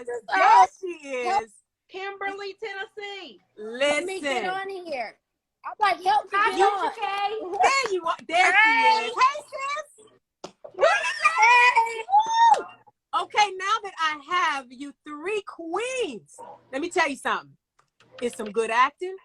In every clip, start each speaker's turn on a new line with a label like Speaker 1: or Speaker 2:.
Speaker 1: is. Yes, she is.
Speaker 2: Kimberly, Tennessee.
Speaker 1: Listen.
Speaker 3: Let me get on here. I'm like, help me get on.
Speaker 1: There you are. There she is. Hey, sis.
Speaker 3: Hey.
Speaker 1: Okay, now that I have you three queens, let me tell you something. It's some good acting.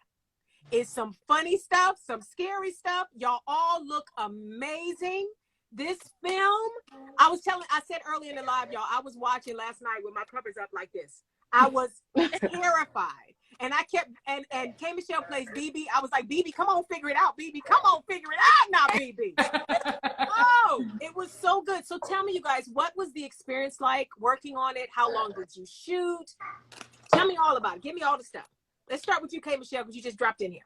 Speaker 1: It's some funny stuff, some scary stuff. Y'all all look amazing. This film, I said earlier in the live, y'all, I was watching last night with my covers up like this. I was terrified. And I kept, and K. Michelle plays BB. I was like, BB, come on, figure it out. BB, come on, figure it out now, BB. Oh, it was so good. So tell me, you guys, what was the experience like working on it? How long did you shoot? Tell me all about it. Give me all the stuff. Let's start with you, K. Michelle, because you just dropped in here.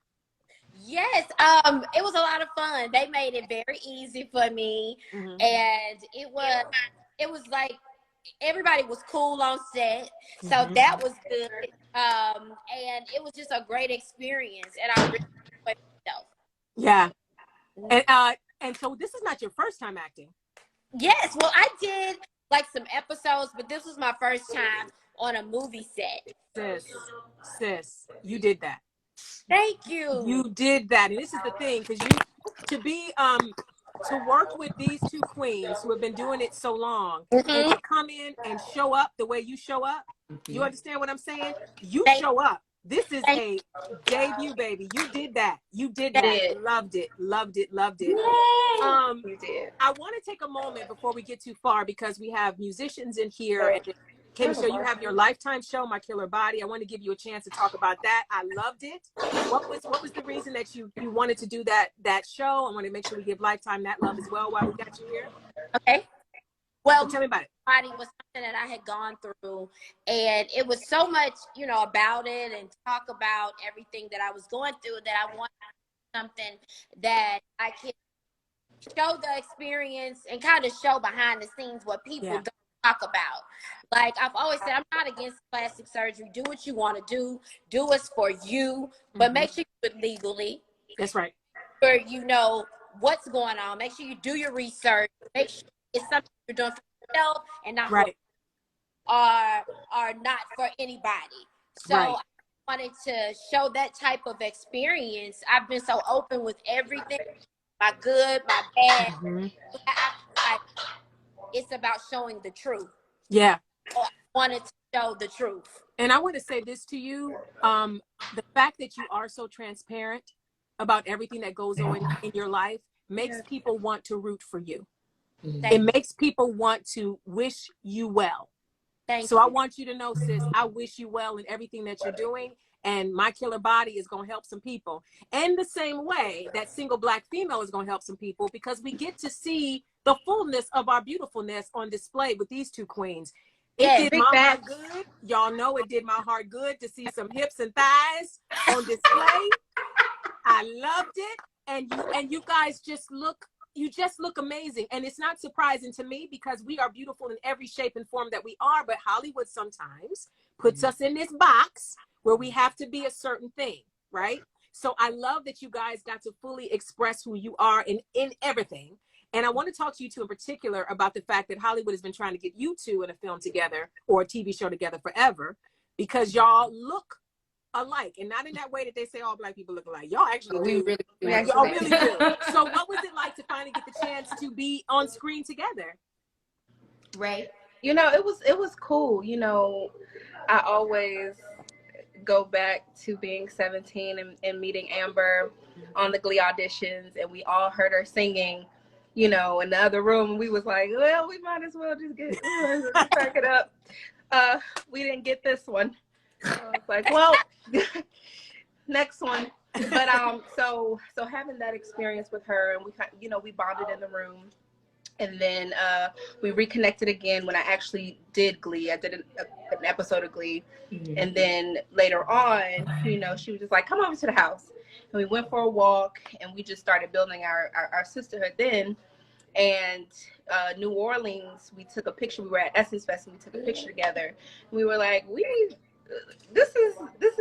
Speaker 3: Yes, it was a lot of fun. They made it very easy for me, and it was like everybody was cool on set, so that was good. And it was just a great experience, and I really enjoyed myself.
Speaker 1: Yeah, and so this is not your first time acting.
Speaker 3: Yes, well, I did like some episodes, but this was my first time on a movie set.
Speaker 1: Sis, you did that.
Speaker 3: Thank you.
Speaker 1: You did that, and this is the thing, because to work with these two queens who have been doing it so long, and to come in and show up the way you show up. You understand what I'm saying? You show up. This is a debut, baby. You did that. You did that. Loved it. Loved it. Loved it.
Speaker 2: You did.
Speaker 1: I want to take a moment before we get too far, because we have musicians in here. And K. Michelle, you have your Lifetime show, My Killer Body. I want to give you a chance to talk about that. I loved it. What was the reason that you wanted to do that show? I want to make sure we give Lifetime that love as well while we got you here.
Speaker 3: Okay. Well,
Speaker 1: so tell me about it.
Speaker 3: Body was something that I had gone through, and it was so much, about it and talk about everything that I was going through, that I wanted something that I could show the experience and kind of show behind the scenes what people don't talk about. Like I've always said, I'm not against plastic surgery. Do what you want to do. Do what's for you, but make sure you do it legally.
Speaker 1: That's right.
Speaker 3: Sure, you know what's going on. Make sure you do your research. Make sure it's something you're doing for yourself and not for are not for anybody. So I wanted to show that type of experience. I've been so open with everything, my good, my bad. It's about showing the truth.
Speaker 1: Yeah.
Speaker 3: So I wanted to show the truth.
Speaker 1: And I want to say this to you. The fact that you are so transparent about everything that goes on in your life makes people want to root for you. It makes people want to wish you well. So I want you to know, sis, I wish you well in everything that you're doing. And My Killer Body is going to help some people. And the same way that Single Black Female is going to help some people, because we get to see the fullness of our beautifulness on display with these two queens. It did my heart good. Y'all know it did my heart good to see some hips and thighs on display. I loved it. And you guys just look amazing. And it's not surprising to me, because we are beautiful in every shape and form that we are. But Hollywood sometimes puts us in this box where we have to be a certain thing, right? So I love that you guys got to fully express who you are in everything. And I want to talk to you two in particular about the fact that Hollywood has been trying to get you two in a film together or a TV show together forever, because y'all look alike, and not in that way that they say all Black people look alike. Y'all actually do. Y'all really do. So what was it like to finally get the chance to be on screen together?
Speaker 2: Right. It was cool. I always go back to being 17 and meeting Amber on the Glee auditions, and we all heard her singing, in the other room, and we was like, well, we might as well just crack it up. We didn't get this one. I was like, well, next one. But so having that experience with her, and we bonded in the room, and then we reconnected again when I actually did Glee. I did an episode of Glee, and then later on, she was just like, come over to the house, and we went for a walk, and we just started building our sisterhood then. And New Orleans, we took a picture. We were at Essence Fest, and we took a picture together. And we were like, this is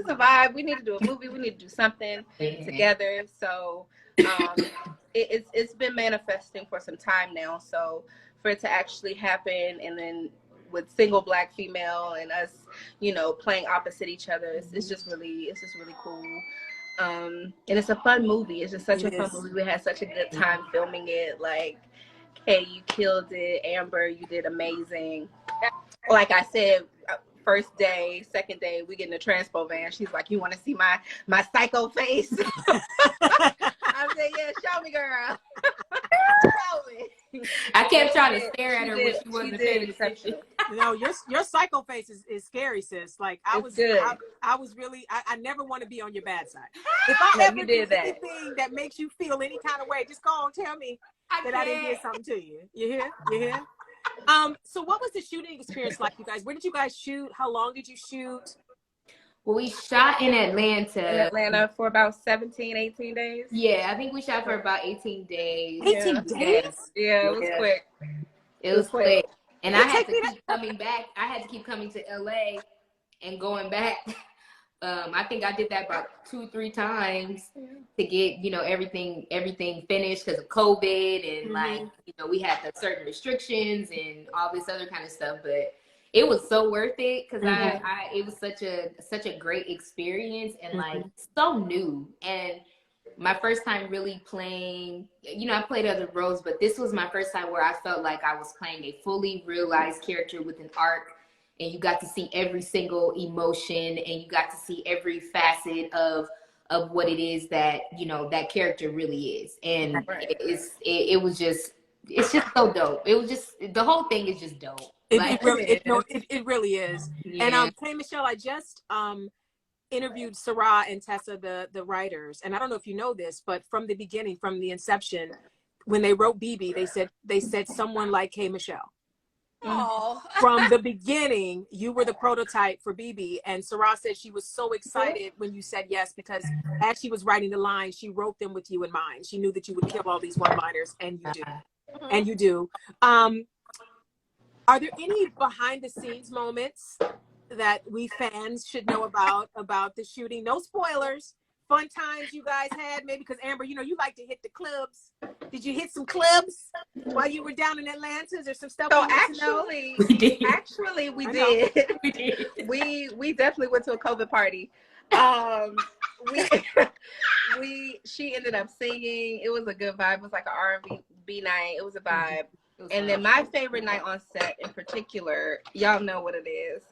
Speaker 2: a vibe. We need to do a movie. We need to do something together. So it's been manifesting for some time now. So for it to actually happen, and then single Black female and us, you know, playing opposite each other. It's just really cool. And it's a fun movie. It's just such a fun movie. We had such a good time filming it. Like, hey, you killed it. Amber, you did amazing. Like I said, first day, second day, we get in the transpo van. She's like, you want to see my psycho face? I said, yeah, show me, girl. Show me.
Speaker 4: I kept trying to stare at her when she wasn't paying attention.
Speaker 1: No, your psycho face is scary, sis. Like I was really, I never want to be on your bad side. If I ever did anything that makes you feel any kind of way, just go on, tell me that I didn't get something to you. You hear? You hear? So what was the shooting experience like, you guys? Where did you guys shoot? How long did you shoot?
Speaker 4: Well, we shot in Atlanta.
Speaker 2: In Atlanta for about 17, 18 days.
Speaker 4: Yeah, I think we shot for about 18 days.
Speaker 1: 18 days?
Speaker 2: Yeah, it was quick.
Speaker 4: It was quick. And I had to keep coming back. I had to keep coming to LA and going back. I think I did that about 2-3 times to get, you know, everything finished because of COVID and like, you know, we had the certain restrictions and all this other kind of stuff. But it was so worth it because it was such a great experience and like so new. And my first time really playing, you know, I played other roles, but this was my first time where I felt like I was playing a fully realized character with an arc. And you got to see every single emotion and you got to see every facet of what it is that, you know, that character really is. And it's just so dope. It was just, the whole thing is just dope.
Speaker 1: It really is.
Speaker 4: Yeah.
Speaker 1: And K. Michelle, I just interviewed Sarah and Tessa, the writers. And I don't know if you know this, but from the beginning, from the inception, when they wrote BB, they said someone like K. Michelle.
Speaker 3: Oh.
Speaker 1: From the beginning, you were the prototype for BB, and Sarah said she was so excited when you said yes because as she was writing the lines, she wrote them with you in mind. She knew that you would kill all these one-liners, and you do. And you do. Are there any behind-the-scenes moments that we fans should know about the shooting? No spoilers. Fun times you guys had, maybe because Amber, you know, you like to hit the clubs. Did you hit some clubs while you were down in Atlanta? Is there some stuff?
Speaker 2: So actually, we did. We definitely went to a COVID party. She ended up singing. It was a good vibe. It was like an R&B night. It was a vibe. And then my favorite night on set in particular, y'all know what it is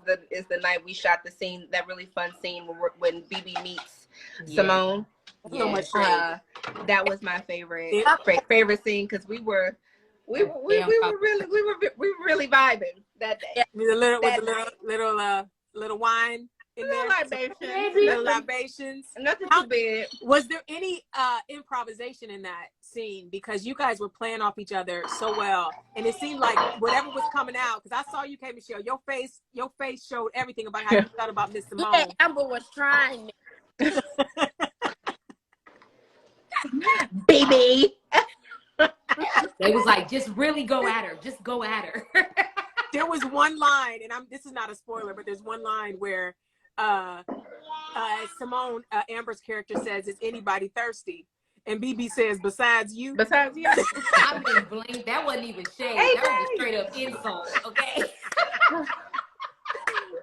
Speaker 2: the night we shot the scene, that really fun scene when BB meets Simone.
Speaker 1: So much
Speaker 2: that was my favorite scene because we were really vibing that day.
Speaker 1: With a little wine in there. Little libations.
Speaker 2: Nothing too big.
Speaker 1: Was there any improvisation in that scene? Because you guys were playing off each other so well, and it seemed like whatever was coming out. Because I saw you, K. Michelle. Your face showed everything about how you thought about Miss Simone.
Speaker 3: Yeah, Amber was trying me.
Speaker 2: Baby.
Speaker 4: They was like, just really go at her. Just go at her.
Speaker 1: There was one line, and this is not a spoiler, but there's one line where Simone, Amber's character says, "Is anybody thirsty?" And BB says, "Besides you."
Speaker 2: Besides you.
Speaker 4: I've been blamed. That wasn't even shade.
Speaker 2: Hey,
Speaker 4: that was a straight up insult. Okay.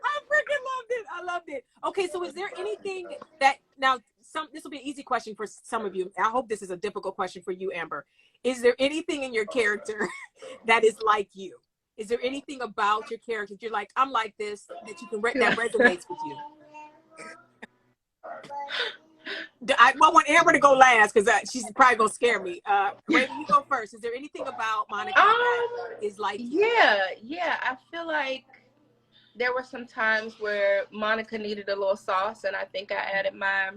Speaker 1: I freaking loved it. I loved it. Okay, so is there anything that now? This will be an easy question for some of you. I hope this is a difficult question for you, Amber. Is there anything in your character that is like you? Is there anything about your character that you're like, I'm like this, that you can that resonates with you? I want Amber to go last because she's probably gonna scare me. Raven, you go first. Is there anything about Monica that is like you?
Speaker 2: Yeah. I feel like there were some times where Monica needed a little sauce, and I think I added my